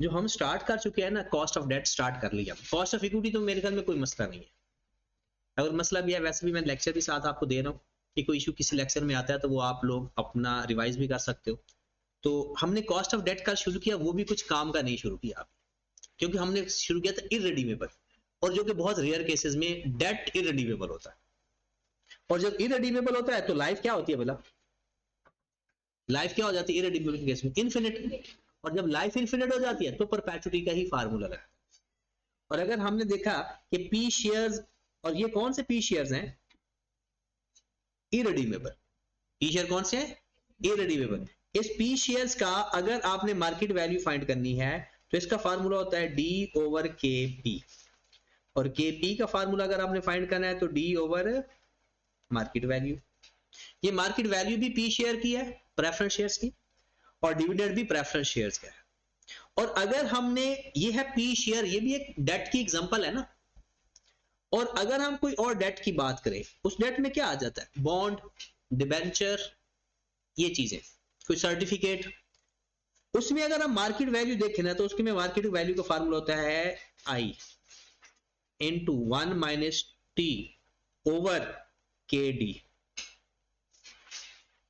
जो हम स्टार्ट कर चुके हैं ना, कॉस्ट ऑफ डेट स्टार्ट कर लिया, कॉस्ट ऑफ इक्विटी तो मेरे ख्याल में कोई मसला नहीं है। अगर मसला भी है, वैसे भी मैं लेक्चर भी साथ आपको दे रहा हूँ कि कोई इशू किसी लेक्चर में आता है तो वो आप लोग अपना रिवाइज भी कर सकते हो। तो हमने कॉस्ट ऑफ डेट का शुरू किया, वो भी कुछ काम का नहीं शुरू किया, क्योंकि हमने शुरू किया था इररिडीमेबल, और जो कि बहुत रेयर केसेस में डेट इररिडीमेबल होता है। और जब इररिडीमेबल होता है तो लाइफ क्या होती है भला? लाइफ क्या हो जाती है इररिडीमेबल केस में? इनफिनिट। और जब लाइफ इनफिनिट हो जाती है तो परपेचुइटी का ही फार्मूला लगता है। और अगर हमने देखा कि पी शेयर्स, और ये कौन से पी शेयर्स हैं? इररिडीमेबल। पी शेयर कौन से हैं? इररिडीमेबल। इस पी शेयर्स का अगर आपने मार्केट वैल्यू फाइंड करनी है तो इसका फार्मूला होता है डी ओवर के पी, और के पी का फार्मूला अगर आपने फाइंड करना है तो डी ओवर मार्केट वैल्यू। ये मार्केट वैल्यू भी पी शेयर की है, प्रेफरेंस शेयर्स की, और डिविडेंड भी प्रेफरेंस शेयर्स का है। और अगर हमने, ये है पी शेयर, ये भी एक डेट की एग्जांपल है ना। और अगर हम कोई और डेट की बात करें, उस डेट में क्या आ जाता है? बॉन्ड, डिबेंचर, ये चीजें, कोई सर्टिफिकेट, उसमें अगर हम मार्केट वैल्यू देखें ना तो उसके में मार्केट वैल्यू का फार्मूला होता है आई इंटू 1 माइनस टी ओवर के D.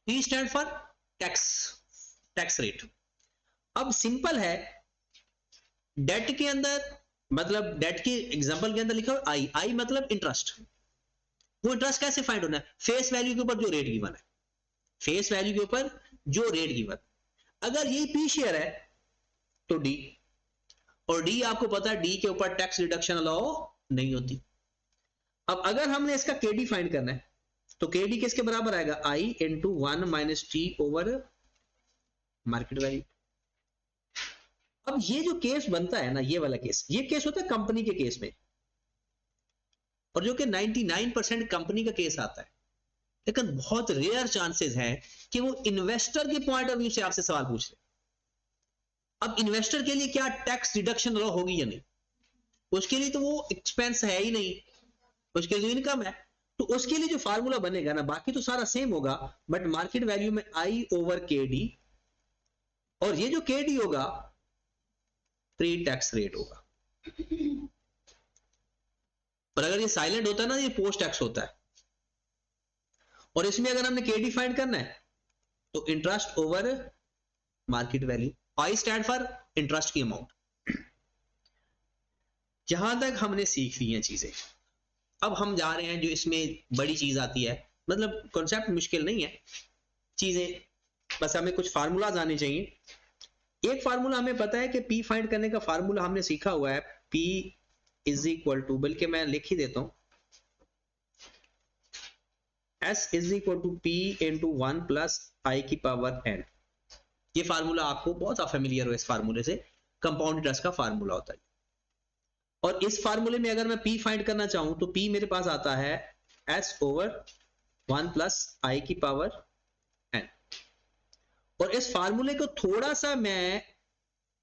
T stand for tax, tax rate. अब सिंपल है, डेट के अंदर, मतलब डेट के एग्जांपल के अंदर लिखा हो आई, आई मतलब इंटरेस्ट। वो इंटरेस्ट कैसे फाइंड होना है? फेस वैल्यू के ऊपर जो रेट गिवन है, फेस वैल्यू के ऊपर जो रेट गिवन। अगर ये पी शेयर है तो डी, और डी आपको पता है डी के ऊपर टैक्स रिडक्शन अलाउ नहीं होती। अब अगर हमने इसका केडी फाइंड करना है तो केडी किसके बराबर आएगा? I into 1 minus T over market value. अब ये जो केस बनता है ना, ये वाला केस, ये केस होता है कंपनी के केस में, और जो कि 99% कंपनी का केस आता है। लेकिन बहुत रेयर चांसेस है कि वो इन्वेस्टर के पॉइंट ऑफ व्यू से आपसे सवाल पूछ ले। अब इन्वेस्टर के लिए क्या टैक्स रिडक्शन लॉ होगी या नहीं? उसके लिए तो वो एक्सपेंस है ही नहीं, उसके लिए इनकम है। तो उसके लिए जो फार्मूला बनेगा ना, बाकी तो सारा सेम होगा, बट मार्केट वैल्यू में आई ओवर के डी, और ये जो के डी होगा प्री टैक्स रेट होगा। पर अगर ये साइलेंट होता है ना, ये पोस्ट टैक्स होता है। और इसमें अगर हमने के डी फाइंड करना है तो interest over market value, I stand for interest की अमाउंट। जहां तक हमने सीख ली हैं चीजें, अब हम जा रहे हैं जो इसमें बड़ी चीज आती है। मतलब कॉन्सेप्ट मुश्किल नहीं है, चीजें बस हमें कुछ फार्मूलाज आने चाहिए। एक फार्मूला हमें पता है कि पी फाइंड करने का फार्मूला हमने सीखा हुआ है, पी इज इक्वल टू, बल्कि मैं लिख ही देता हूं, S is equal to P into 1 plus I की पावर एन। ये फार्मूला आपको बहुत फेमिलियर हो, इस फार्मूले से कंपाउंड इंटरेस्ट का फार्मूला होता है। और इस फार्मूले में अगर मैं पी फाइंड करना चाहूं तो पी मेरे पास आता है एस ओवर 1 प्लस आई की पावर एन। और इस फार्मूले को थोड़ा सा मैं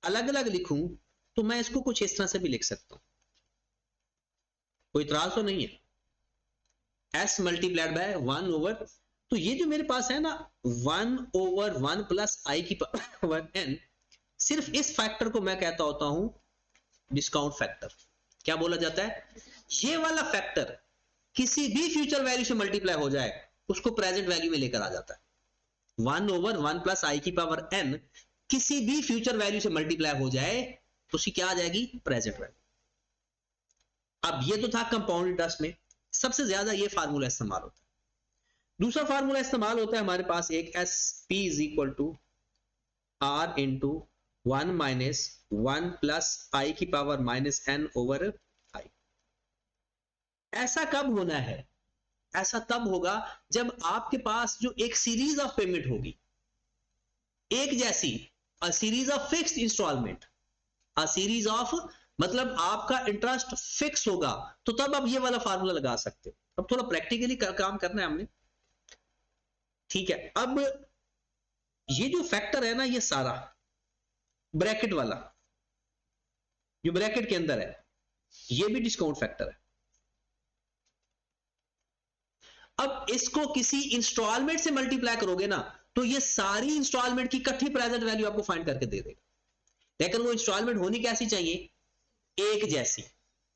अलग अलग लिखूं तो मैं इसको कुछ इस तरह से भी लिख सकता हूं, कोई इतराज तो नहीं है। एस मल्टीप्लाइड बाय 1 ओवर, तो ये जो मेरे पास है ना 1 ओवर 1 प्लस आई की पावर एन, सिर्फ इस फैक्टर को मैं कहता होता हूं डिस्काउंट फैक्टर। क्या बोला जाता है? ये वाला फैक्टर किसी भी फ्यूचर वैल्यू से मल्टीप्लाई हो जाए उसको प्रेजेंट वैल्यू में लेकर आ जाता है। 1 ओवर 1 प्लस आई की पावर एन किसी भी फ्यूचर वैल्यू से मल्टीप्लाई हो जाए तो उसकी क्या आ जाएगी? Present value. अब ये तो था कंपाउंड इंटरेस्ट में, सबसे ज्यादा ये फार्मूला इस्तेमाल होता है। दूसरा फार्मूला इस्तेमाल होता है हमारे पास एक, S P is equal to R into 1 minus 1 plus I की power minus N over I. ऐसा कब होना है? ऐसा तब होगा जब आपके पास जो एक सीरीज ऑफ पेमेंट होगी, एक जैसी, a series of fixed instalment, a series of, मतलब आपका इंटरेस्ट फिक्स होगा, तो तब आप ये वाला फार्मूला लगा सकते हो। अब थोड़ा प्रैक्टिकली काम करना है हमने, ठीक है। अब ये जो फैक्टर है ना, ये सारा ब्रैकेट वाला जो ब्रैकेट के अंदर है, ये भी डिस्काउंट फैक्टर है। अब इसको किसी इंस्टॉलमेंट से मल्टीप्लाई करोगे ना तो ये सारी इंस्टॉलमेंट की इकट्ठी प्रेजेंट वैल्यू आपको फाइंड करके दे देगा। लेकिन वो इंस्टॉलमेंट होनी कैसी चाहिए, एक जैसी।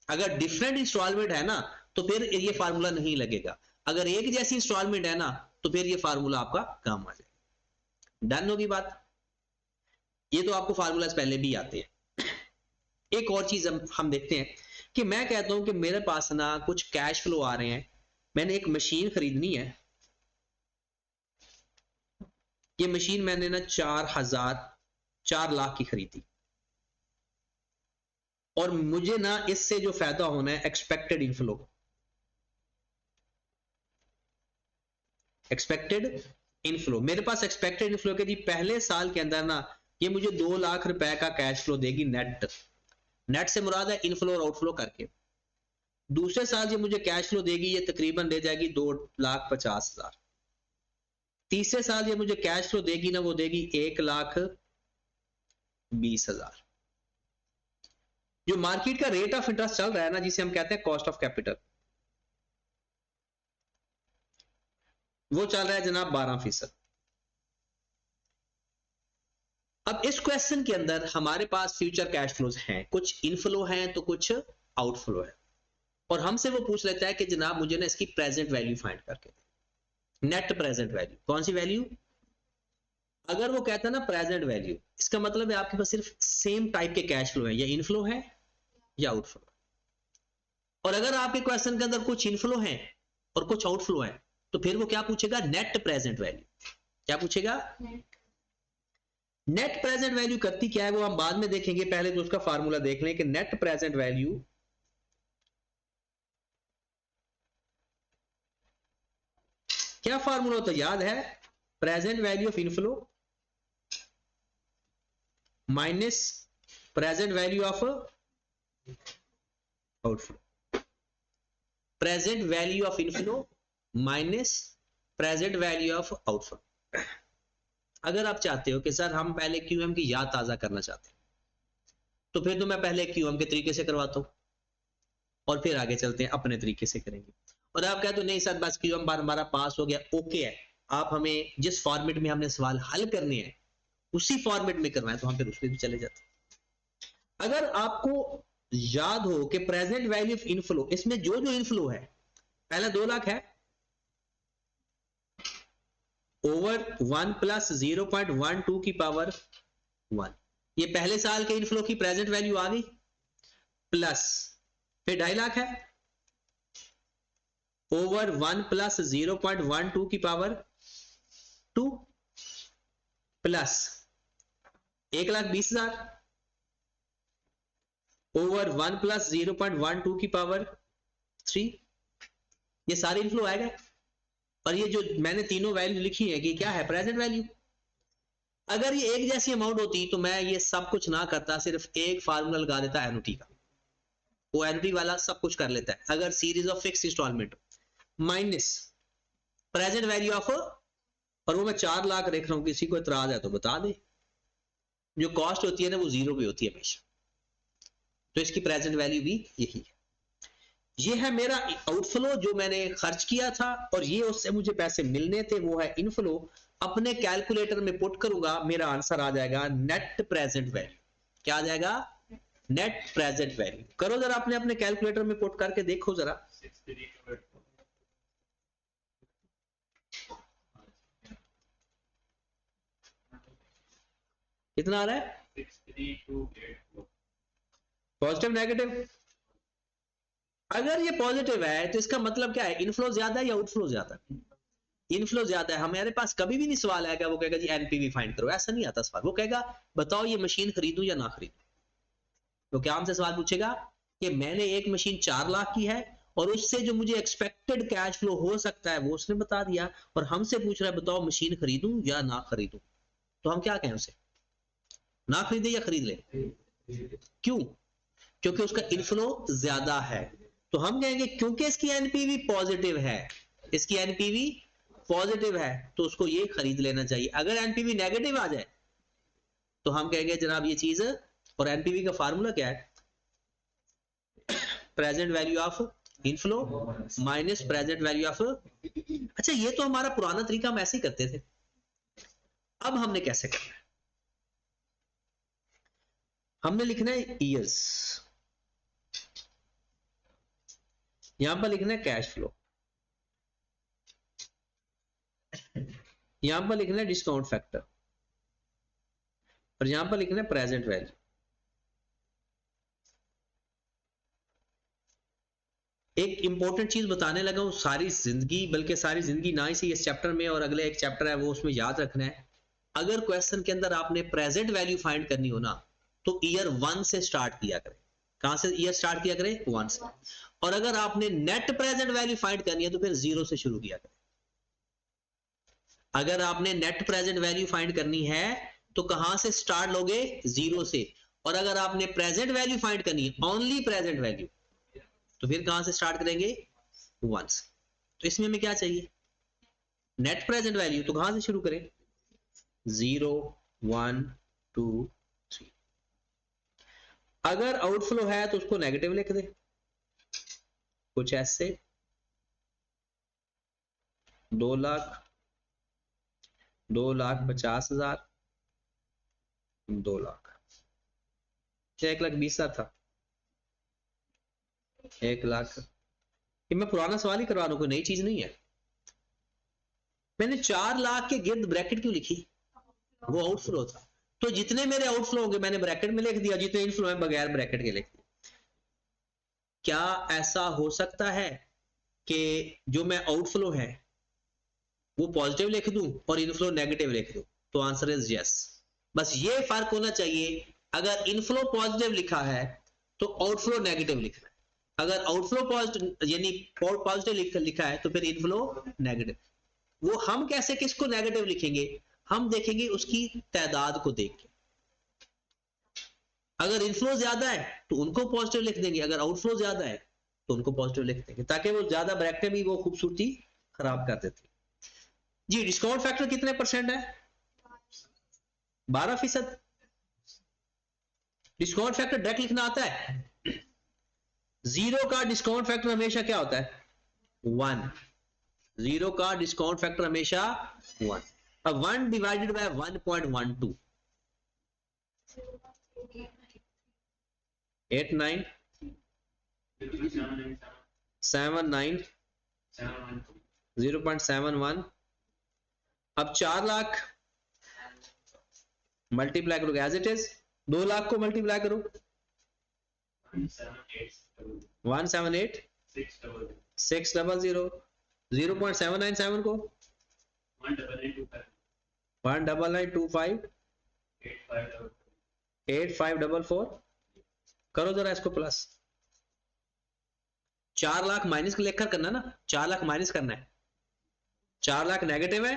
अगर डिफरेंट इंस्टॉलमेंट है ना तो फिर ये फार्मूला नहीं लगेगा, अगर एक जैसी इंस्टॉलमेंट है ना तो फिर ये फार्मूला आपका काम आ जाएगा। डन होगी बात। ये तो आपको फार्मूलाज पहले भी आते हैं। एक और चीज हम देखते हैं कि मैं कहता हूं कि मेरे पास ना कुछ कैश फ्लो आ रहे हैं, मैंने एक मशीन खरीदनी है, ये मशीन मैंने ना 4 लाख की खरीदी, और मुझे ना इससे जो फायदा होना है एक्सपेक्टेड इनफ्लो, एक्सपेक्टेड इनफ्लो, मेरे पास एक्सपेक्टेड इनफ्लो के जी पहले साल के अंदर ना ये मुझे 2 लाख रुपए का कैश फ्लो देगी नेट। नेट से मुराद है इनफ्लो और आउटफ्लो करके। दूसरे साल जो मुझे कैश फ्लो देगी ये तकरीबन दे जाएगी 2,50,000। तीसरे साल ये मुझे कैश फ्लो देगी ना वो देगी 1,20,000। जो मार्केट का रेट ऑफ इंटरेस्ट चल रहा है ना जिसे हम कहते हैं कॉस्ट ऑफ कैपिटल, वो चल रहा है जनाब 12%। अब इस क्वेश्चन के अंदर हमारे पास फ्यूचर कैश फ्लोज हैं, कुछ इनफ्लो हैं तो कुछ आउटफ्लो है, और हमसे वो पूछ लेता है कि जनाब मुझे ना इसकी प्रेजेंट वैल्यू फाइंड करके दे, नेट प्रेजेंट वैल्यू। कौन सी वैल्यू? अगर वो कहता है ना प्रेजेंट वैल्यू, इसका मतलब है आपके पास सिर्फ सेम टाइप के कैश फ्लो है, या इनफ्लो है या आउटफ्लो। और अगर आपके क्वेश्चन के अंदर कुछ इनफ्लो है और कुछ आउटफ्लो है तो फिर वो क्या पूछेगा, नेट प्रेजेंट वैल्यू। क्या पूछेगा? नेट प्रेजेंट वैल्यू करती क्या है वो हम बाद में देखेंगे, पहले तो उसका फार्मूला देख लें कि नेट प्रेजेंट वैल्यू क्या फार्मूला होता है, याद है? Present value of inflow minus present value of outflow. Present value of inflow minus present value of outflow. अगर आप चाहते हो कि सर हम पहले क्यूएम की याद ताजा करना चाहते हैं तो फिर तो मैं पहले क्यूएम के तरीके से करवाता हूं और फिर आगे चलते हैं अपने तरीके से करेंगे। और आप कहते हो नहीं सर बस क्यूएम बार हमारा पास हो गया, ओके है, आप हमें जिस फॉर्मेट में हमने सवाल हल करने हैं उसी फॉर्मेट में करवाएं तो हम फिर उसमें भी चले जाते हैं। अगर आपको याद हो कि प्रेजेंट वैल्यू ऑफ इनफ्लो, इसमें जो जो इनफ्लो है, पहला 2 लाख है ओवर 1 प्लस 0.12 की पावर 1, ये पहले साल के इनफ्लो की प्रेजेंट वैल्यू आ गई, प्लस फिर 2.5 लाख है ओवर 1 प्लस 0.12 की पावर 2, प्लस 1,20,000 ओवर 1 प्लस 0.12 की पावर 3। ये सारे इनफ्लो आएगा, और ये जो मैंने तीनों वैल्यू लिखी है कि क्या है, प्रेजेंट वैल्यू। अगर ये एक जैसी अमाउंट होती तो मैं ये सब कुछ ना करता, सिर्फ एक फार्मूला लगा देता एनुटी का, वो एनुटी वाला सब कुछ कर लेता है। अगर series of fix instalment minus present value of, और वो मैं 4 लाख देख रहा हूं, किसी को इतराज है तो बता दे, जो कॉस्ट होती है ना वो 0 पे होती है हमेशा, तो इसकी प्रेजेंट वैल्यू भी यही है। ये है मेरा आउटफ्लो जो मैंने खर्च किया था, और ये उससे मुझे पैसे मिलने थे, वो है इनफ्लो। अपने कैलकुलेटर में पुट करूंगा, मेरा आंसर आ जाएगा नेट प्रेजेंट वैल्यू। क्या आ जाएगा? Net present value. करो जरा अपने अपने कैलकुलेटर में पुट करके देखो जरा। कितना आ रहा है? Positive negative? अगर ये पॉजिटिव है तो इसका मतलब क्या है, इनफ्लो ज्यादा है या आउटफ्लो ज्यादा है? इनफ्लो ज्यादा है। हमारे पास कभी भी नहीं सवाल आएगा वो कहेगा जी एनपीवी फाइंड करो, ऐसा नहीं आता सवाल। वो कहेगा बताओ ये मशीन खरीदूं या ना खरीदूं। तो क्या हमसे सवाल पूछेगा कि मैंने एक मशीन 4 लाख की है और उससे जो मुझे एक्सपेक्टेड कैश फ्लो हो सकता है वो उसने बता दिया, और हमसे पूछ रहा है बताओ मशीन खरीदूं या ना खरीदूं। तो हम क्या कहें उसे, ना खरीदे या खरीद ले? क्यों? क्योंकि उसका इनफ्लो ज्यादा है। तो हम कहेंगे क्योंकि इसकी एनपीवी पॉजिटिव है, इसकी एनपीवी पॉजिटिव है तो उसको ये खरीद लेना चाहिए। अगर एनपीवी नेगेटिव आ जाए तो हम कहेंगे जनाब ये चीज, और एनपीवी का फार्मूला क्या है, present value of inflow minus present value of. अच्छा ये तो हमारा पुराना तरीका, हम ऐसे ही करते थे। अब हमने कैसे करना है, हमने लिखना है ईयर्स, यहां पर लिखना है कैश फ्लो, यहां पर लिखना है डिस्काउंट फैक्टर, और यहां पर लिखना है प्रेजेंट वैल्यू। एक इंपॉर्टेंट चीज बताने लगा हूं, सारी जिंदगी, बल्कि सारी जिंदगी ना ही से इस चैप्टर में और अगले एक चैप्टर है वो उसमें याद रखना है। अगर क्वेश्चन के अंदर आपने प्रेजेंट वैल्यू फाइंड करनी हो ना, तो ईयर 1 से स्टार्ट किया करें। कहां से ईयर स्टार्ट किया करें? 1 से। और अगर आपने नेट प्रेजेंट वैल्यू फाइंड करनी है तो फिर 0 से शुरू किया करें। अगर आपने नेट प्रेजेंट वैल्यू फाइंड करनी है तो कहां से स्टार्ट लोगे? 0 से। और अगर आपने प्रेजेंट वैल्यू फाइंड करनी है, ओनली प्रेजेंट वैल्यू, तो फिर कहां से स्टार्ट करेंगे? 1 से। तो इसमें हमें क्या चाहिए? नेट प्रेजेंट वैल्यू, तो कहां से शुरू करें? 0 1 2 3। अगर आउटफ्लो है तो उसको नेगेटिव लिख दे, कुछ ऐसे 2,00,000, 2,50,000, 2,00,000, 1,20,000 था, 1,00,000। ये मैं पुराना सवाल ही करवा रहा हूं, कोई नई चीज नहीं है। मैंने 4,00,000 के गिर्द ब्रैकेट क्यों लिखी? वो आउटफ्लो था, तो जितने मेरे आउटफ्लो होंगे मैंने ब्रैकेट में लिख दिया, जितने इनफ्लो है बगैर ब्रैकेट के लिख दिया। क्या ऐसा हो सकता है कि जो मैं आउटफ्लो है वो पॉजिटिव लिख दूं और इनफ्लो नेगेटिव लिख दूं? तो आंसर इज यस। बस ये फर्क होना चाहिए, अगर इनफ्लो पॉजिटिव लिखा है तो आउटफ्लो नेगेटिव लिखना है, अगर आउटफ्लो पॉजिटिव यानी पॉजिटिव लिखा है तो फिर इनफ्लो नेगेटिव। वो हम कैसे किसको नेगेटिव लिखेंगे? हम देखेंगे उसकी तादाद को देख के। अगर इनफ्लो ज्यादा है तो उनको पॉजिटिव लिख देंगे, अगर आउटफ्लो ज्यादा है तो उनको पॉजिटिव लिख देंगे, ताकि वो ज्यादा ब्रैकेट भी वो खूबसूरती खराब कर देती। जी, डिस्काउंट फैक्टर कितने परसेंट है? 12%। डिस्काउंट फैक्टर डायरेक्ट लिखना आता है? 0 का डिस्काउंट फैक्टर हमेशा क्या होता है? 1। 0 का डिस्काउंट फैक्टर हमेशा 1। अब 1 डिवाइडेड बाय 1.12, 89 79 0.71। अब 4,00,000 मल्टीप्लाई करो एज इट इज, 2,00,000 को मल्टीप्लाई करो 178 600, 0.797 को 19925 8544। करो जरा इसको प्लस। 4,00,000 माइनस लेकर करना ना, 4,00,000 माइनस करना है, 4,00,000 नेगेटिव है,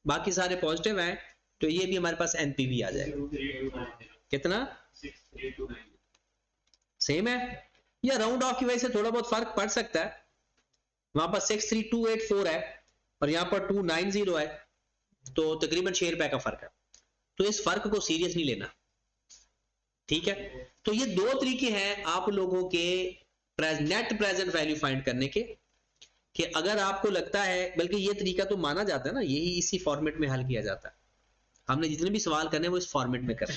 बाकी सारे पॉजिटिव हैं, तो ये भी हमारे पास एनपीवी आ जाएगा। कितना? सेम है, या राउंड ऑफ की वजह से थोड़ा बहुत फर्क पड़ सकता है। वहां पर 63284 है और यहां पर 290 है, तो तकरीबन 6 रुपए का फर्क है, तो इस फर्क को सीरियस नहीं लेना, ठीक है। तो ये दो तरीके हैं आप लोगों के नेट प्रेजेंट वैल्यू फाइंड करने के, कि अगर आपको लगता है, बल्कि ये तरीका तो माना जाता है ना, यही इसी फॉर्मेट में हल किया जाता है, हमने जितने भी सवाल करने वो इस फॉर्मेट में करें।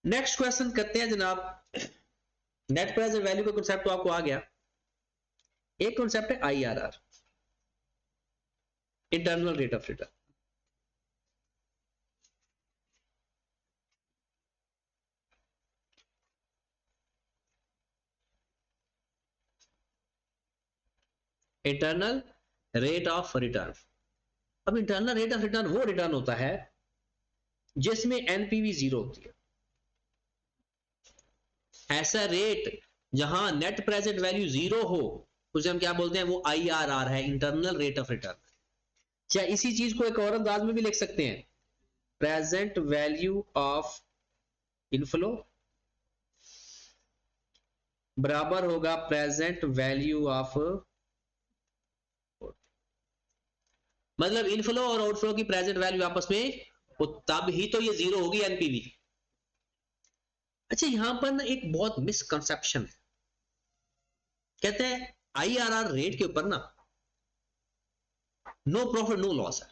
नेक्स्ट क्वेश्चन करते हैं जनाब। नेट प्रेजेंट वैल्यू का कांसेप्ट तो आपको आ गया। एक कांसेप्ट है IRR, internal rate of return. Internal rate of return. अब इंटरनल रेट ऑफ रिटर्न वो रिटर्न होता है जिसमें एनपीवी 0 होती है। ऐसा रेट जहां नेट प्रेजेंट वैल्यू 0 हो उसे हम क्या बोलते हैं? वो आईआरआर है, इंटरनल रेट ऑफ रिटर्न। क्या इसी चीज को एक और अंदाज में भी लिख सकते हैं? प्रेजेंट वैल्यू ऑफ इनफ्लो बराबर होगा प्रेजेंट वैल्यू ऑफ, मतलब इनफ्लो और आउटफ्लो की प्रेजेंट वैल्यू आपस में, वो तब ही तो ये 0 होगी एनपीवी। अच्छा, यहां पर ना एक बहुत मिसकंसेप्शन है, कहते हैं आईआरआर रेट के ऊपर ना नो प्रॉफिट नो लॉस है,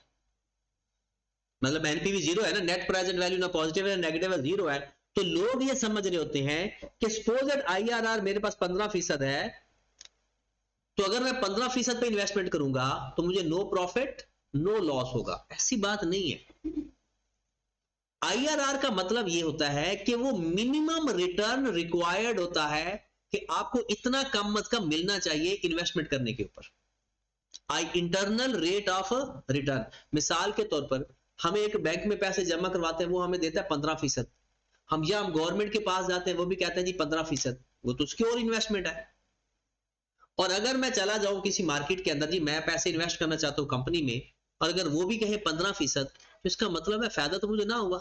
मतलब एनपीवी 0 है ना, नेट प्रेजेंट वैल्यू ना पॉजिटिव है नेगेटिव है, 0 है, तो लोग ये समझ रहे होते हैं कि सपोज दैट IRR मेरे पास 15% है, तो अगर मैं 15% पे इन्वेस्टमेंट करूंगा तो मुझे नो प्रॉफिट नो लॉस होगा। ऐसी बात नहीं है। IRR का मतलब ये होता है कि वो मिनिमम रिटर्न रिक्वायर्ड होता है कि आपको इतना कम अज कम मिलना चाहिए इन्वेस्टमेंट करने के ऊपर। इंटरनल रेट ऑफ रिटर्न, मिसाल के तौर पर हमें एक बैंक में पैसे जमा करवाते हैं, वो हमें देता है 15%। हम गवर्नमेंट के पास जाते हैं, वो भी कहते हैं जी 15%, वो तो सिक्योर इन्वेस्टमेंट है। और अगर मैं चला जाऊं किसी मार्केट के अंदर, जी मैं पैसे इन्वेस्ट करना चाहता हूं कंपनी में, और अगर वो भी कहे 15%, तो इसका मतलब है फायदा तो मुझे ना होगा।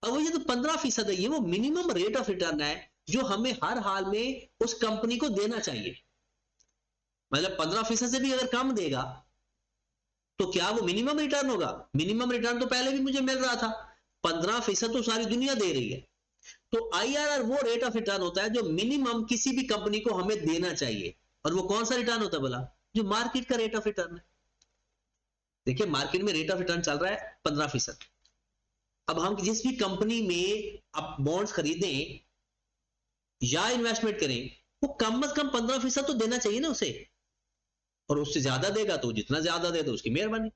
अब वो ये तो 15% है, ये वो मिनिमम रेट ऑफ रिटर्न है जो हमें हर हाल में उस कंपनी को देना चाहिए। मतलब 15% से भी अगर कम देगा तो क्या वो मिनिमम रिटर्न होगा? मिनिमम रिटर्न तो पहले भी मुझे मिल रहा था, 15% तो सारी दुनिया दे रही है। तो IRR वो रेट ऑफ रिटर्न होता है जो मिनिमम किसी भी कंपनी को हमें देना चाहिए। और वो कौन सा रिटर्न होता है बोला? जो मार्केट का रेट ऑफ रिटर्न है। देखिए मार्केट में रेट ऑफ रिटर्न चल रहा है 15%। अब हम जिस भी कंपनी में अब बॉन्ड्स खरीदें या इन्वेस्टमेंट करें, वो कम से कम 15% तो देना चाहिए ना उसे। और उससे ज्यादा देगा तो जितना ज्यादा दे तो उसकी मेहरबानी।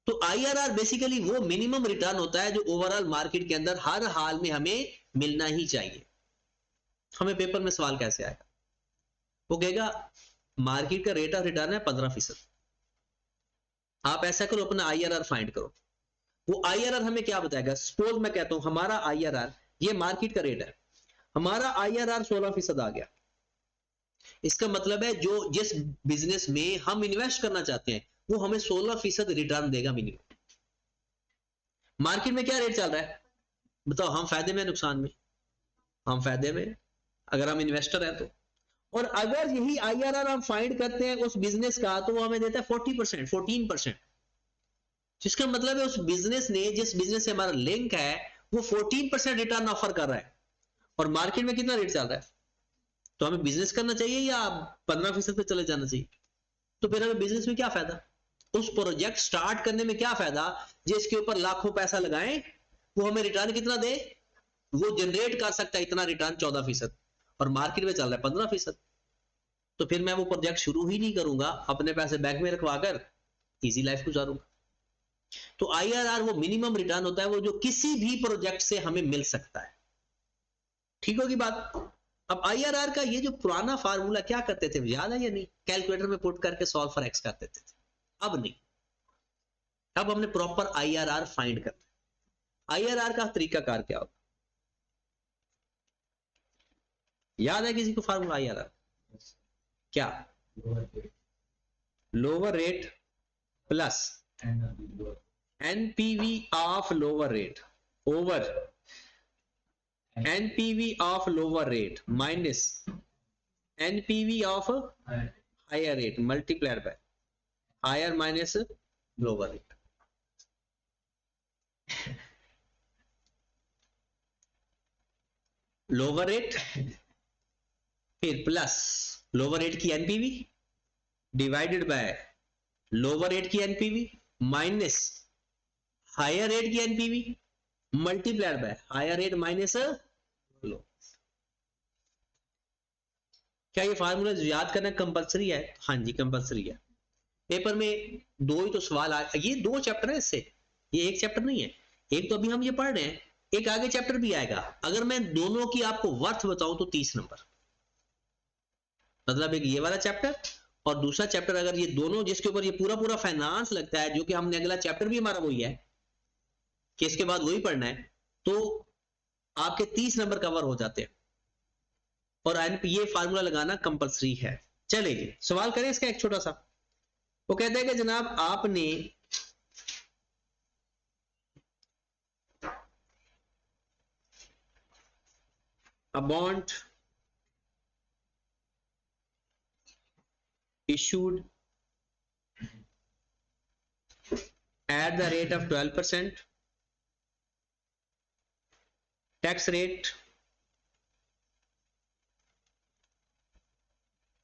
तो IRR बेसिकली वो मिनिमम रिटर्न होता है जो ओवरऑल मार्केट के अंदर हर हाल में हमें मिलना ही चाहिए। हमें पेपर में सवाल कैसे आएगा? वो कहेगा मार्केट का रेट ऑफ रिटर्न है 15%, आप ऐसा करो अपना IRR फाइंड करो। वो IRR हमें क्या बताएगा? सपोज मैं कहता हूं हमारा IRR, ये मार्केट का रेट है, हमारा IRR 16% आ गया। इसका मतलब है जो जिस बिजनेस में हम इन्वेस्ट करना चाहते हैं वो हमें 16% रिटर्न देगा मिनिमम। मार्केट में क्या रेट चल रहा है बताओ? हम फायदे में नुकसान में? हम फायदे में, अगर हम इन्वेस्टर हैं तो। और अगर यही IRR हम फाइंड करते हैं उस बिजनेस का, तो वो हमें देता है 40%, 14%। जिसका मतलब है उस बिजनेस ने, जिस बिजनेस से हमारा लिंक है, वो 14% रिटर्न ऑफर कर रहा है। और मार्केट में कितना रेट चल रहा है? तो हमें बिजनेस करना चाहिए या 15% पे चले जाना चाहिए? तो फिर हमें बिजनेस में क्या फायदा? उस प्रोजेक्ट स्टार्ट करने में क्या फायदा जिसके ऊपर लाखों पैसा लगाएं, वो हमें रिटर्न कितना दे? वो जनरेट कर सकता है इतना रिटर्न 14%, और मार्केट में चल रहा है 15%। तो फिर मैं वो प्रोजेक्ट शुरू ही नहीं करूंगा, अपने पैसे बैंक में रखवाकर इजी लाइफ गुजारूंगा। तो IRR वो मिनिमम रिटर्न होता है वो जो किसी भी प्रोजेक्ट से हमें मिल सकता है। ठीक होगी बात? अब IRR का ये जो पुराना फार्मूला क्या करते थे याद है या नहीं? कैलकुलेटर में पुट करके सॉल्व फॉर एक्स करते थे। अब नहीं, अब हमने प्रॉपर IRR फाइंड करना है। IRR का तरीकाकार क्या होगा? याद है किसी को फार्मूला IRR? क्या? Lower rate plus NPV of lower rate over NPV of lower rate minus NPV of higher rate multiplied by higher minus lower rate. Lower rate फिर प्लस लोअर रेट की NPV divided by lower rate की NPV minus higher rate की NPV multiplied by higher rate minus low. क्या ये formula याद करना compulsory है? हाँ जी कंपलसरी है। पेपर में दो ही तो सवाल ये दो चैप्टर है इससे, ये एक चैप्टर नहीं है। एक तो अभी हम ये पढ़ रहे हैं, एक आगे चैप्टर भी आएगा। अगर मैं दोनों की आपको वर्थ बताऊं तो 30 नंबर। मतलब एक ये वाला चैप्टर और दूसरा चैप्टर, अगर ये दोनों जिसके ऊपर ये पूरा पूरा फाइनेंस लगता है, जो कि हमने अगला चैप्टर भी हमारा वही है कि इसके बाद वही पढ़ना है, तो आपके 30 नंबर कवर हो जाते हैं। और ये फार्मूला लगाना कंपलसरी है। चलिए सवाल करें इसका एक छोटा सा। वो कहते हैं कि जनाब आपने a bond issued at the rate of 12%, tax rate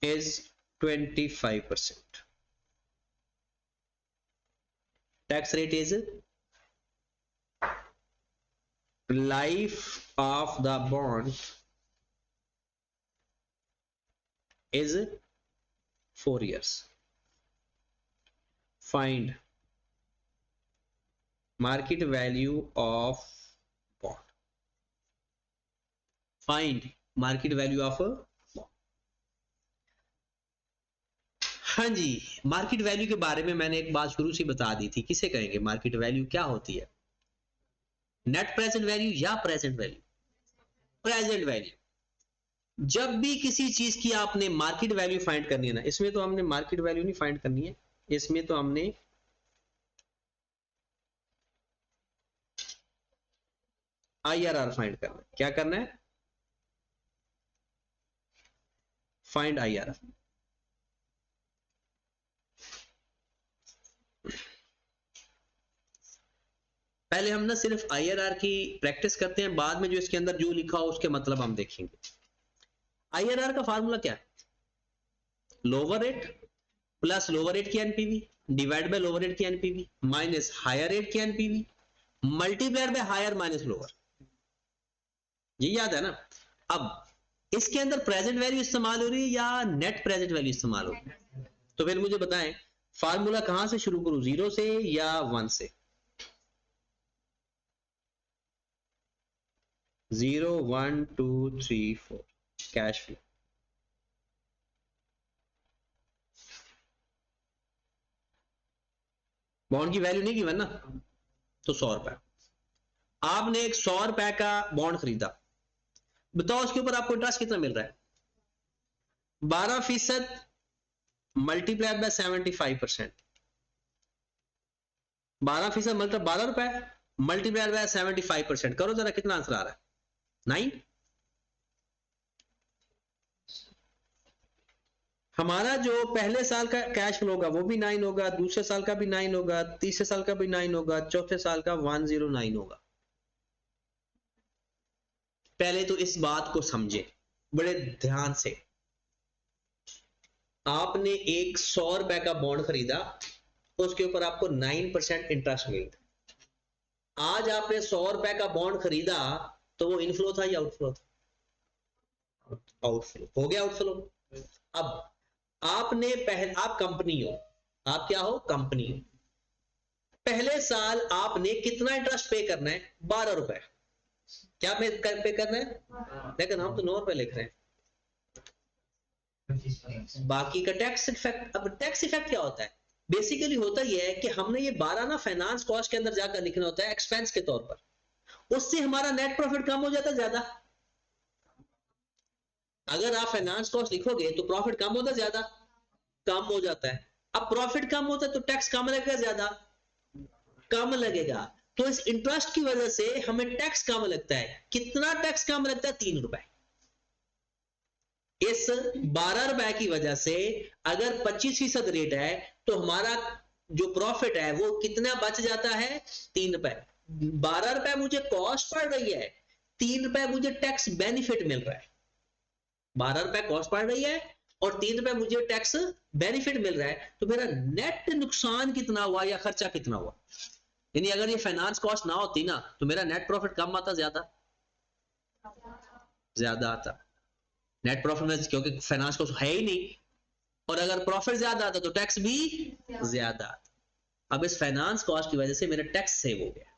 is 25%. Tax rate is life of the bond is 4 years. Find market value of bond. Find market value of a bond. हाँ जी, मार्केट वैल्यू के बारे में मैंने एक बात शुरू से बता दी थी। किसे कहेंगे मार्केट वैल्यू? क्या होती है? नेट प्रेजेंट वैल्यू या प्रेजेंट वैल्यू? Present value. जब भी किसी चीज की आपने मार्केट वैल्यू फाइंड करनी है ना, इसमें तो हमने मार्केट वैल्यू नहीं फाइंड करनी है, इसमें तो हमने IRR फाइंड करना है। क्या करना है? Find IRR। पहले हम ना सिर्फ IRR की प्रैक्टिस करते हैं, बाद में जो इसके अंदर जो लिखा हो उसके मतलब हम देखेंगे। IRR का फार्मूला क्या है? Lower rate plus lower rate की NPV divide by lower rate की एनपीवी माइनस हायर रेट की NPV multiplied by higher minus lower. ये याद है ना? अब इसके अंदर प्रेजेंट वैल्यू इस्तेमाल हो रही है या नेट प्रेजेंट वैल्यू इस्तेमाल हो रही है? तो फिर मुझे बताएं फार्मूला कहां से शुरू करूं, 0 से या 1 से? 0 1 2 3 4 कैश फ्लो। बॉन्ड की वैल्यू नहीं गिवन ना, तो 100 रुपए। आपने एक 100 रुपए का बॉन्ड खरीदा, बताओ उसके ऊपर आपको इंटरेस्ट कितना मिल रहा है? 12% मल्टीप्लाइड बाय 75%। 12% मतलब 12 रुपए मल्टीप्लाइड बाय 75%। करो जरा कितना आंसर आ रहा है? 9। हमारा जो पहले साल का कैश फ्लो होगा वो भी 9 होगा, दूसरे साल का भी 9 होगा, तीसरे साल का भी 9 होगा, चौथे साल का 109 होगा। पहले तो इस बात को समझे बड़े ध्यान से। आपने एक 100 रुपए का बॉन्ड खरीदा, उसके ऊपर आपको 9% इंटरेस्ट मिलता। आज आपने 100 रुपए का बॉन्ड खरीदा तो वो इनफ्लो था या आउटफ्लो था? आउटफ्लो हो गया, आउटफ्लो। अब आपने आप कंपनी हो, आप क्या हो? कंपनी हो। पहले साल आपने कितना इंटरेस्ट पे करना है? 12 रुपए। क्या पे करना है? लेकिन हम तो 9 रुपए लिख रहे हैं। बाकी का टैक्स इफेक्ट। अब टैक्स इफेक्ट क्या होता है? बेसिकली होता यह है कि हमने ये 12 ना फाइनेंस कॉस्ट के अंदर जाकर लिखना होता है एक्सपेंस के तौर पर। उससे हमारा नेट प्रॉफिट कम हो जाता है ज्यादा। अगर आप फाइनेंस कॉस्ट लिखोगे तो प्रॉफिट कम होता है ज्यादा? कम हो जाता है। अब प्रॉफिट कम होता है तो टैक्स कम लगेगा ज्यादा? कम लगेगा। तो इस इंटरेस्ट की वजह से हमें टैक्स कम लगता है। कितना टैक्स कम लगता है? 3 रुपए। इस 12 रुपए की वजह से अगर 25% रेट है तो हमारा जो प्रॉफिट है वो कितना बच जाता है? 3 रुपए। 12 रुपए मुझे कॉस्ट पड़ रही है, 3 रुपए मुझे टैक्स बेनिफिट मिल रहा है। 12 रुपए कॉस्ट पड़ रही है और 3 रुपए मुझे टैक्स बेनिफिट मिल रहा है। तो मेरा नेट नुकसान कितना हुआ या खर्चा कितना हुआ? यानी अगर ये फाइनेंस कॉस्ट ना होती ना तो मेरा नेट प्रॉफिट कम आता ज्यादा? ज्यादा आता। नेट प्रॉफिट में क्योंकि फाइनेंस कॉस्ट है ही नहीं, और अगर प्रॉफिट ज्यादा आता तो टैक्स भी ज्यादा आता। अब इस फाइनेंस कॉस्ट की वजह से मेरा टैक्स सेव हो गया।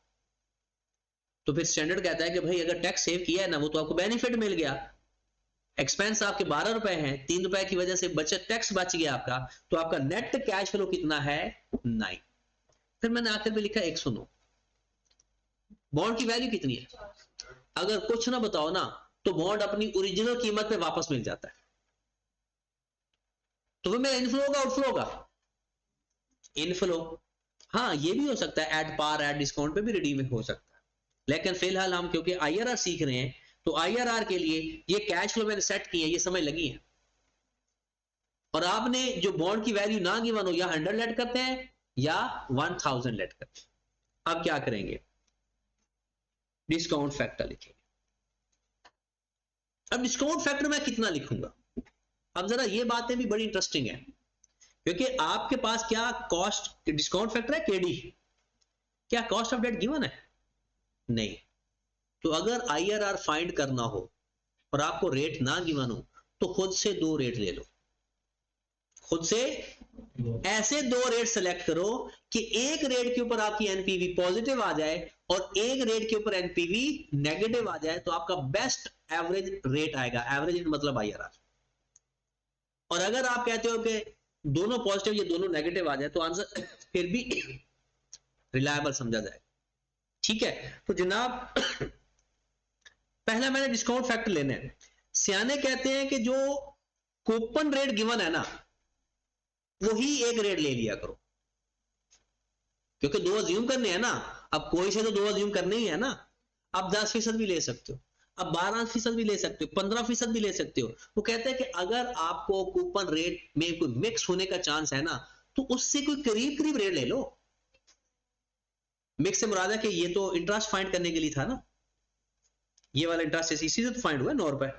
तो फिर स्टैंडर्ड कहता है कि भाई अगर टैक्स सेव किया है ना वो तो आपको बेनिफिट मिल गया। एक्सपेंस आपके 12 रुपए हैं, 3 रुपए की वजह से बचत टैक्स बच गया आपका, तो आपका नेट कैश फ्लो कितना है? 9। फिर मैंने आखिर में लिखा 109। बॉन्ड की वैल्यू कितनी है? अगर कुछ ना बताओ ना तो बॉन्ड अपनी ओरिजिनल कीमत पे वापस मिल जाता है। तो फिर मेरा इनफ्लो होगा आउटफ्लो होगा? इनफ्लो। हाँ ये भी हो सकता है एट पार एट डिस्काउंट पे भी रिडीम हो सकता है, लेकिन फिलहाल हम क्योंकि IRR सीख रहे हैं तो IRR के लिए ये कैश फ्लो मैंने सेट किए, ये समझ लगी है। और आपने जो बॉन्ड की वैल्यू ना गिवन हो या 100 लेट करते हैं या 1000 लेट करते हैं। अब क्या करेंगे? डिस्काउंट फैक्टर लिखेंगे। अब डिस्काउंट फैक्टर मैं कितना लिखूंगा? अब जरा ये बातें भी बड़ी इंटरेस्टिंग है, क्योंकि आपके पास क्या कॉस्ट डिस्काउंट फैक्टर है? KD। क्या कॉस्ट ऑफ डेट गिवन है? नहीं। तो अगर IRR फाइंड करना हो और आपको रेट ना गिवन हो तो खुद से 2 रेट ले लो, खुद से ऐसे 2 रेट सेलेक्ट करो कि एक रेट के ऊपर आपकी एनपीवी पॉजिटिव आ जाए और एक रेट के ऊपर एनपीवी नेगेटिव आ जाए, तो आपका बेस्ट एवरेज रेट आएगा, एवरेज मतलब IRR। और अगर आप कहते हो कि दोनों पॉजिटिव या दोनों नेगेटिव आ जाए तो आंसर फिर भी रिलायबल समझा जाए। ठीक है, तो जनाब पहला मैंने डिस्काउंट फैक्टर लेना है। सियाने कहते हैं कि जो कूपन रेट गिवन है ना वही एक रेट ले लिया करो, क्योंकि 2 अज्यूम करने हैं ना, अब कोई से तो 2 अज्यूम करने ही है ना। आप 10% भी ले सकते हो, अब 12% भी ले सकते हो, 15% भी ले सकते हो। वो कहते हैं कि अगर आपको कूपन रेट में कोई मिक्स होने का चांस है ना तो उससे कोई करीब करीब रेट ले लो। मिक्स से मुराद है कि ये तो इंटरेस्ट फाइंड करने के लिए था ना, ये वाला इंटरेस्ट इसी से तो फाइंड हुआ 9 रुपए।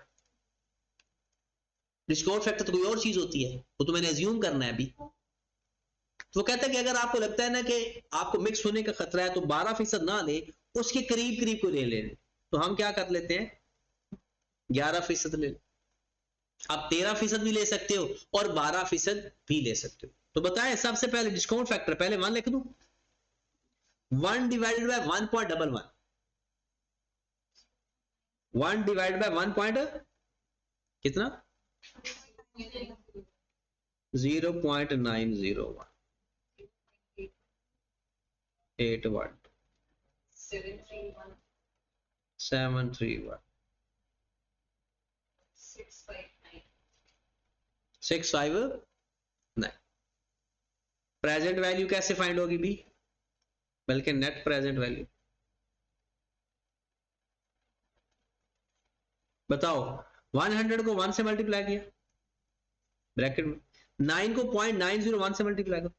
डिस्काउंट फैक्टर तो कोई और चीज होती है, वो तो मैंने अज्यूम करना है अभी। तो वो कहता है कि अगर आपको लगता है ना कि आपको मिक्स होने का खतरा है तो 12% ना ले, उसके करीब करीब को ले लें। तो हम क्या कर लेते हैं 11% ले, आप 13% भी ले सकते हो और 12% भी ले सकते हो। तो बताएं सबसे पहले डिस्काउंट फैक्टर, पहले 1 लिख दूं, 1 divided by 1.11, 1 divide by 1 point कितना 0.901 81 731 659। प्रेजेंट वैल्यू कैसे फाइंड होगी भी, बल्कि नेट प्रेजेंट वैल्यू बताओ। 100 को 1 से मल्टीप्लाई किया ब्रैकेट में, 9 को 0.901 से मल्टीप्लाई करो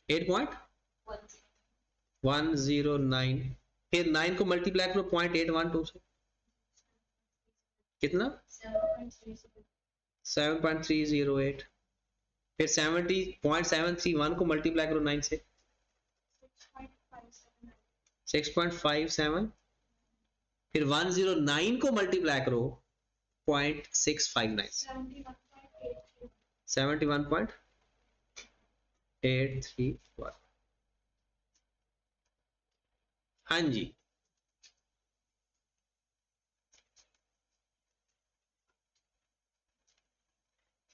8.109, फिर 9 को मल्टीप्लाई करो 0.812 से कितना 7.308, फिर 70.731 को मल्टीप्लाई करो 9 से 6.57, फिर 109 को मल्टीप्लाई करो 0.659 71.831। हाँ जी,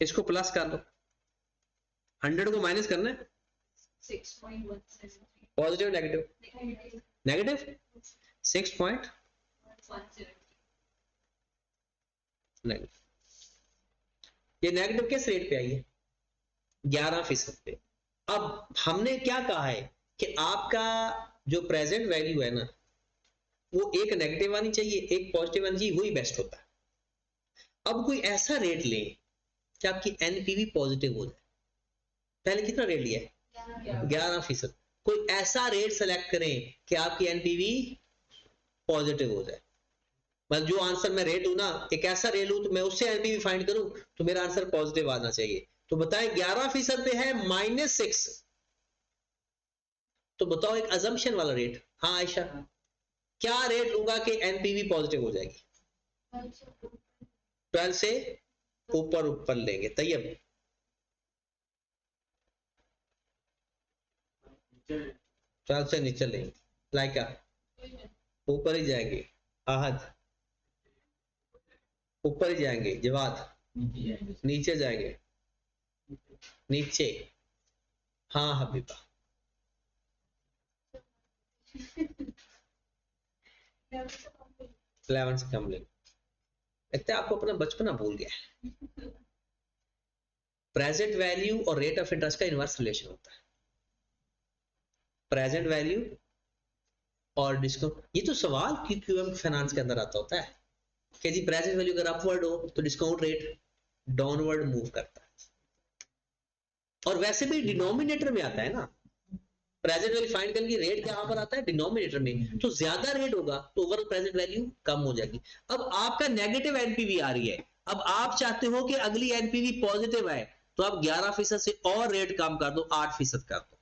इसको प्लस कर लो, 100 को माइनस करना है, पॉजिटिव नेगेटिव, नेगेटिव 6.10, ये नेगेटिव किस रेट पे आई है 11% पे। अब हमने क्या कहा है कि आपका जो प्रेजेंट वैल्यू है ना वो एक नेगेटिव आनी चाहिए एक पॉजिटिव आनी चाहिए, वही बेस्ट होता है। अब कोई ऐसा रेट लें कि आपकी एनपीवी पॉजिटिव हो जाए, पहले कितना रेट लिया है 11%, कोई ऐसा रेट सेलेक्ट करें कि आपकी एनपीवी पॉजिटिव हो जाए। बस जो आंसर मैं रेट हूं ना, एक ऐसा रेट लूं तो मैं उससे एनपीवी फाइंड करूं तो मेरा आंसर पॉजिटिव आना चाहिए। तो बताएं 11% पे है -6, तो बताओ एक अजम्पशन वाला रेट। हाँ आयशा, क्या रेट लूंगा कि एनपीवी पॉजिटिव हो जाएगी 12 से ऊपर लेंगे। तैयब 12 से नीचे लेंगे, लाइका ऊपर ही जाएंगे, आहद ऊपर ही जाएंगे, जवाद नीचे जाएंगे, नीचे, हाँ हबीबा 11 से कम लेंगे। लगता है आपको अपना बचपना भूल गया। प्रेजेंट वैल्यू और रेट ऑफ इंटरेस्ट का इनवर्स रिलेशन होता है, प्रेजेंट वैल्यू और डिस्काउंट। ये तो सवाल क्यूएम फाइनेंस के अंदर आता होता है कि जी प्रेजेंट वैल्यू अगर अपवर्ड हो तो डिस्काउंट रेट डाउनवर्ड मूव करता है, और वैसे भी डिनोमिनेटर में आता है ना, प्रेजेंट वैल्यू फाइंड करने की रेट कहां पर आता है डिनोमिनेटर में, तो ज्यादा रेट होगा तो ओवरऑल प्रेजेंट वैल्यू कम हो जाएगी। अब आपका नेगेटिव एनपीवी आ रही है, अब आप चाहते हो कि अगली एनपीवी पॉजिटिव आए, तो आप 11% से और रेट कम कर दो, 8% कर दो।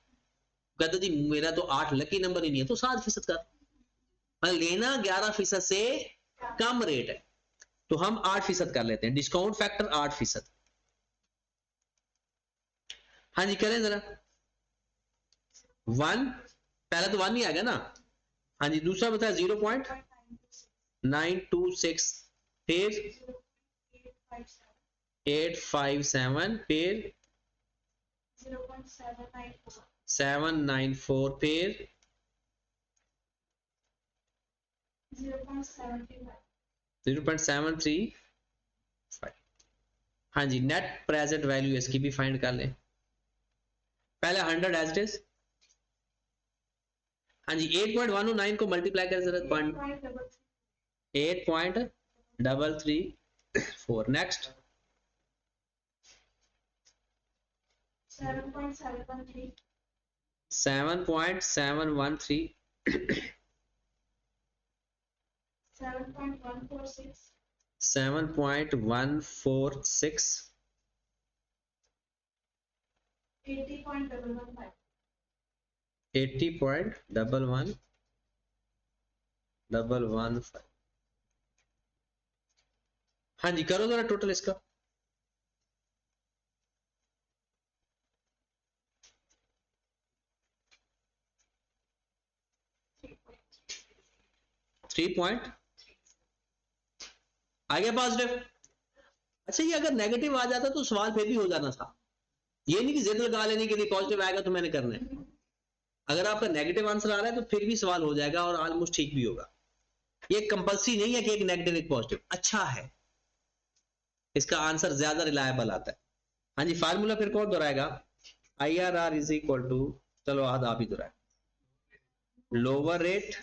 कहते जी मेरा तो 8 लकी नंबर ही नहीं है तो 7% कर दो। और लेना 11% से कम रेट है, तो हम 8% कर लेते हैं, डिस्काउंट फैक्टर 8%। हाँ जी करें जरा। 1 पहले तो 1 ही आ गया ना। हाँ जी दूसरा बताया 0.926, फिर 857, फिर 794, फिर 0.735। हाँ जी नेट प्रेजेंट वैल्यू इसकी भी फाइंड कर लें, पहले 100 एज इट इज। हाँ जी 8.109 को मल्टीप्लाई करें जरा, 8.334। नेक्स्ट 7.713, 7.146, 80.115। हाँ जी करो जरा टोटल इसका। आ गया पॉजिटिव। अच्छा ये अगर नेगेटिव आ जाता तो सवाल फिर भी हो जाना था, ये नहीं कि जिद लगा लेने के लिए पॉजिटिव आएगा तो मैंने करना है। अगर आपका नेगेटिव आंसर आ रहा है तो फिर भी सवाल हो जाएगा और ऑलमोस्ट ठीक भी होगा। ये कंपल्सरी नहीं है कि एक नेगेटिव एक पॉजिटिव, अच्छा है इसका आंसर ज्यादा रिलायबल आता है। हाँ जी फार्मूला फिर कौन दोहराएगा? IRR इज इक्वल टू, चलो आज आप ही दोहराए, lower rate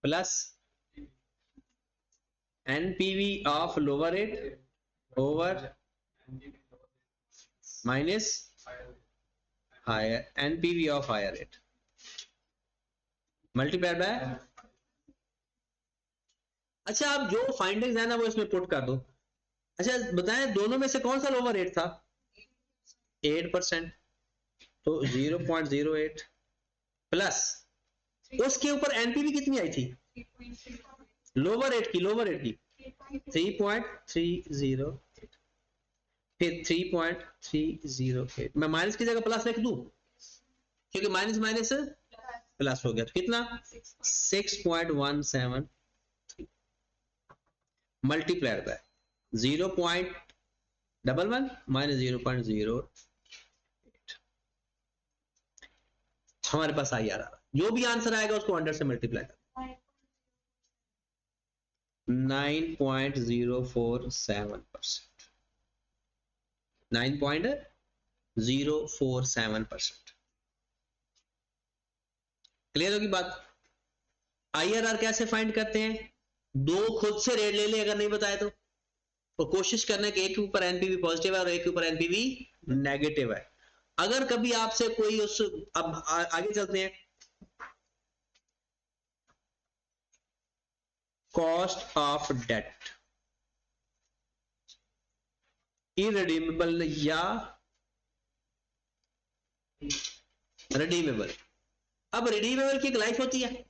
plus NPV of lower rate over minus higher NPV of higher rate multiplied by. अच्छा आप जो फाइंडिंग्स है ना वो इसमें पुट कर दो। अच्छा बताएं दोनों में से कौन सा लोअर रेट था? 8%, तो 0.08 प्लस उसके ऊपर एनपीवी कितनी आई थी लोअर रेट की, 3.308, फिर 3.308। मैं माइनस की जगह प्लस लिख दूं क्योंकि माइनस माइनस प्लस हो गया, तो कितना 6.173 मल्टीप्लाइड बाय 0.11 माइनस 0.08। हमारे पास आई आ रहा, जो भी आंसर आएगा उसको 100 से मल्टीप्लाई कर 9.047%, 9.047%। क्लियर होगी बात? IRR कैसे फाइंड करते हैं? दो खुद से रेट ले ले अगर नहीं बताए तो, और कोशिश करना कि एक के ऊपर एनपीवी पॉजिटिव है और एक के ऊपर एनपीवी नेगेटिव है। अगर कभी आपसे कोई उस, अब आगे चलते हैं, कॉस्ट ऑफ डेट इररिडीमेबल या रिडीमेबल। अब रिडीमेबल की एक लाइफ होती है,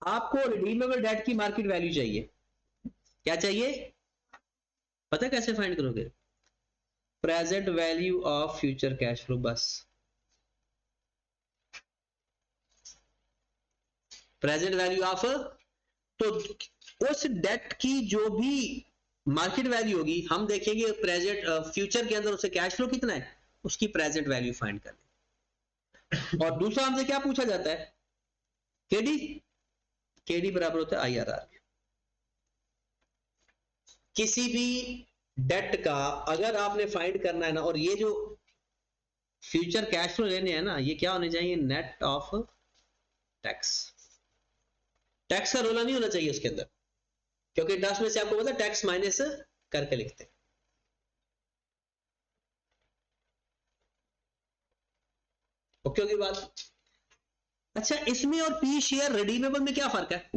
आपको रिडीमेबल डेट की मार्केट वैल्यू चाहिए। क्या चाहिए पता कैसे फाइंड करोगे? Present value of future cash flow, बस प्रेजेंट वैल्यू ऑफ, तो उस डेट की जो भी मार्केट वैल्यू होगी हम देखेंगे प्रेजेंट फ्यूचर के अंदर उसे कैश फ्लो कितना है उसकी प्रेजेंट वैल्यू फाइंड करनी। और दूसरा हमसे क्या पूछा जाता है? केडी बराबर होता है IRR। किसी भी डेट का अगर आपने फाइंड करना है ना, और ये जो फ्यूचर कैश फ्लो लेने हैं ना, ये क्या होने चाहिए? Net of tax. टैक्स का रोला नहीं होना चाहिए उसके अंदर, क्योंकि इंटरेस्ट में से आपको पता है टैक्स माइनस करके लिखते हैं। ओके होगी बात? अच्छा इसमें और पी शेयर रिडीमेबल में क्या फर्क है?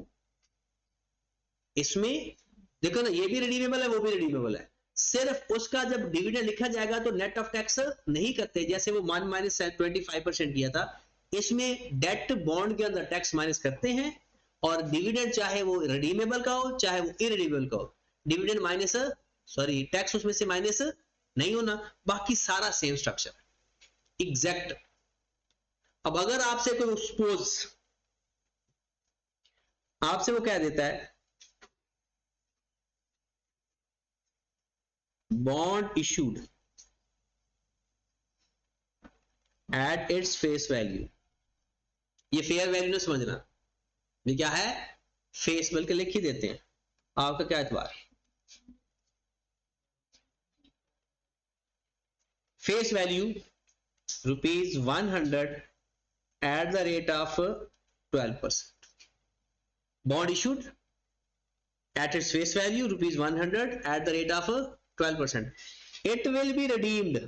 इसमें देखो ना, ये भी रिडीमेबल है वो भी रिडीमेबल है, सिर्फ उसका जब डिविडेंड लिखा जाएगा तो नेट ऑफ टैक्स नहीं करते, जैसे वो 1 माइनस 25% किया था। इसमें डेट बॉन्ड के अंदर टैक्स माइनस करते हैं और डिविडेंड चाहे वो रिडीमेबल का हो चाहे वो इरिडीमेबल का हो, डिविडेंड माइनस सॉरी टैक्स उसमें से माइनस नहीं होना, बाकी सारा सेम स्ट्रक्चर एग्जैक्ट। अब अगर आपसे कोई सपोज आपसे वो कह देता है bond issued at its face value, ये फेयर वैल्यू ना समझना, ये क्या है फेस वैल्यू लिख ही देते हैं, आपका क्या एतबार, face value ₹100 at the rate of 12%, bond issued at its face value ₹100 at the rate of 12%, it will be redeemed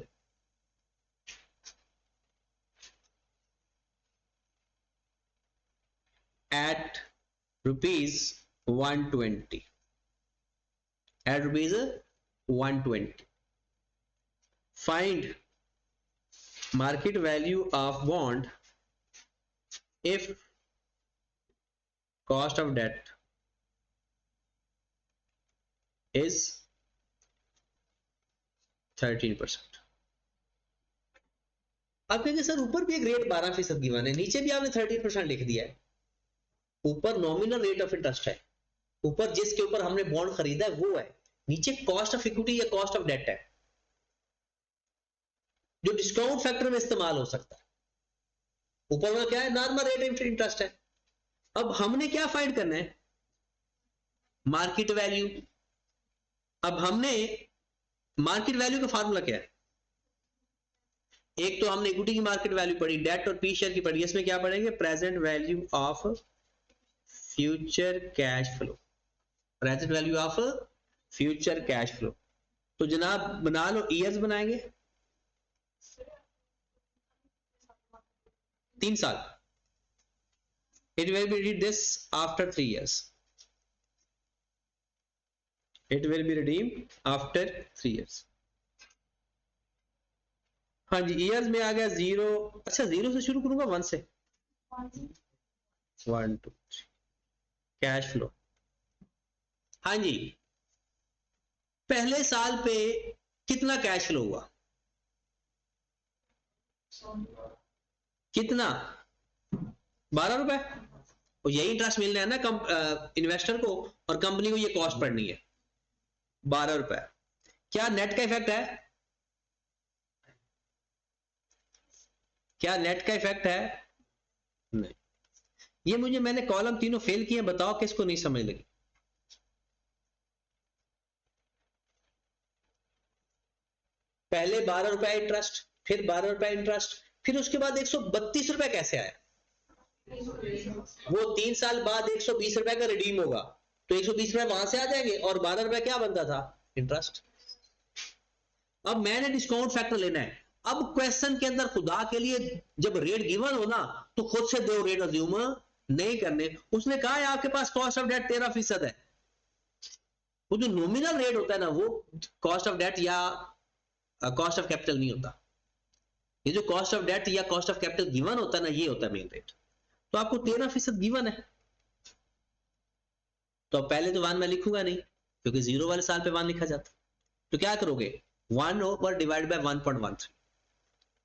at ₹120, at ₹120. Find market value of bond if cost of debt is 13%। आप कहेंगे sir ऊपर भी एक rate 12% given है, नीचे भी आपने 13% लिख दिया है। ऊपर नॉमिनल रेट ऑफ इंटरेस्ट है, ऊपर जिसके ऊपर हमने बॉन्ड खरीदा है वो है, नीचे कॉस्ट ऑफ इक्विटी या कॉस्ट ऑफ डेट है जो डिस्काउंट फैक्टर में इस्तेमाल हो सकता है। ऊपर वाला क्या है नॉर्मल रेट ऑफ इंटरेस्ट है। अब हमने क्या फाइंड करना है मार्केट वैल्यू। अब हमने मार्केट वैल्यू का फार्मूला क्या है, एक तो हमने इक्विटी की मार्केट वैल्यू पढ़ी, डेट और पी शेयर की पढ़ी, इसमें क्या पढ़ेंगे present value of future cash flow, present value of future cash flow. तो जनाब बना लो ईयर्स बनाएंगे 3 साल, it will be redeemed this after 3 years, it will be redeemed after 3 years। हाँ जी ईयर्स में आ गया 0, अच्छा 0 से शुरू करूंगा 1 से 1 2 3 कैश फ्लो। हाँ जी पहले साल पे कितना कैश फ्लो हुआ, कितना 12 रुपए, और यही इंटरेस्ट मिलना है ना इन्वेस्टर को, और कंपनी को ये कॉस्ट पड़नी है 12 रुपए। क्या नेट का इफेक्ट है, क्या नेट का इफेक्ट है, नहीं। ये मुझे मैंने कॉलम तीनों फेल किए, बताओ किसको नहीं समझ लगी। पहले 12 रुपए इंटरेस्ट, फिर 12 रुपए इंटरेस्ट, फिर उसके बाद 132 रुपए कैसे आया, वो 3 साल बाद 120 रुपए का रिडीम होगा, तो 120 रुपए वहां से आ जाएंगे, और 12 रुपए क्या बनता था इंटरेस्ट। अब मैंने डिस्काउंट फैक्टर लेना है। अब क्वेश्चन के अंदर खुदा के लिए जब रेट गिवन हो ना तो खुद से दो रेट अज्यूम नहीं करने। उसने कहा है आपके पास कॉस्ट ऑफ डेट 13% है, वो जो नॉमिनल रेट होता है ना वो कॉस्ट ऑफ डेट या कॉस्ट ऑफ कैपिटल नहीं होता, ये जो कॉस्ट ऑफ डेट या कॉस्ट ऑफ कैपिटल गिवन होता है ना ये होता है मेन रेट। तो आपको 13% गिवन है, तो पहले तो 1 मैं लिखूंगा नहीं क्योंकि 0 वाले साल पे 1 लिखा जाता, तो क्या करोगे 1 over divide by 1.13,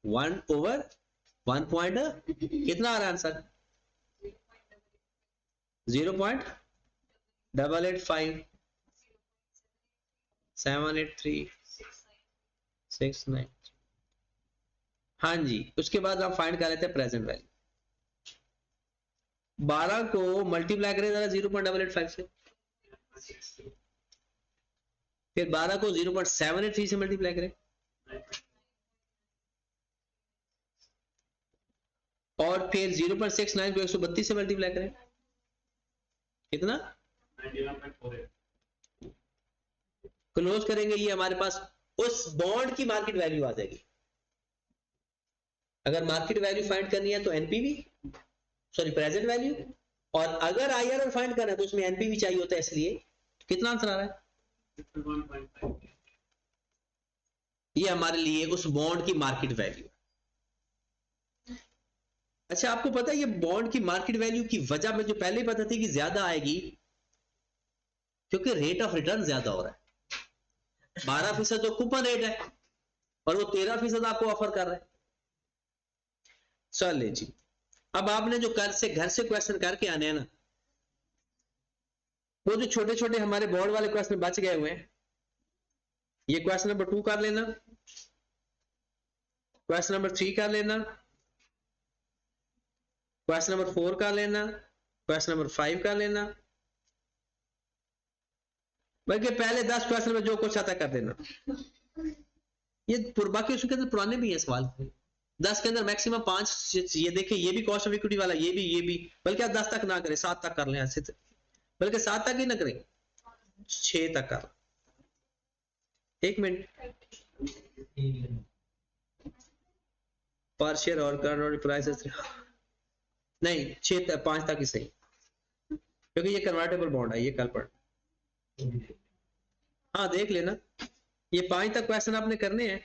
1 over 1 point कितना आ रहा है आंसर 0.885 78369। हाँ जी उसके बाद आप फाइंड कर लेते हैं प्रेजेंट वैल्यू। 12 को मल्टीप्लाई करें जरा 0.885 से, फिर 12 को 0.783 से मल्टीप्लाई करें, और फिर 0.69 को 132 से मल्टीप्लाई करें, कितना क्लोज करेंगे, ये हमारे पास उस बॉन्ड की मार्केट वैल्यू आ जाएगी। अगर मार्केट वैल्यू फाइंड करनी है तो एनपीवी सॉरी प्रेजेंट वैल्यू, और अगर आईआरआर फाइंड करना है तो उसमें एनपीवी चाहिए होता है, इसलिए कितना आंसर आ रहा है, ये हमारे लिए उस बॉन्ड की मार्केट वैल्यू। अच्छा आपको पता है ये बॉन्ड की मार्केट वैल्यू की वजह में जो पहले ही पता थी कि ज्यादा आएगी, क्योंकि रेट ऑफ रिटर्न ज्यादा हो रहा है। 12% तो कूपन रेट है और वो 13% आपको ऑफर कर रहा है। चलिए जी, अब आपने जो घर से क्वेश्चन करके आने हैं ना, वो जो छोटे छोटे हमारे बोर्ड वाले क्वेश्चन बच गए हुए हैं, ये क्वेश्चन नंबर 2 कर लेना, क्वेश्चन नंबर 3 कर लेना, क्वेश्चन नंबर 4 कर लेना, क्वेश्चन नंबर 5 कर लेना, बल्कि पहले 10 क्वेश्चन में जो कुछ आता कर देना। ये बाकी उसके अंदर पुराने भी हैं सवाल, 10 के अंदर मैक्सिमम 5, ये देखिए ये भी कॉस्ट ऑफ इक्विटी वाला, ये भी, बल्कि आप 10 तक ना करें, 7 तक कर लें ऐसे, बल्कि 7 तक ही ना करें, 6 तक कर। एक मिनट, पर शेयर और करंट प्राइसेस नहीं, 5 तक ही सही, क्योंकि ये कन्वर्टेबल बॉन्ड है, ये कल पढ़। हाँ देख लेना, ये 5 तक क्वेश्चन आपने करने हैं।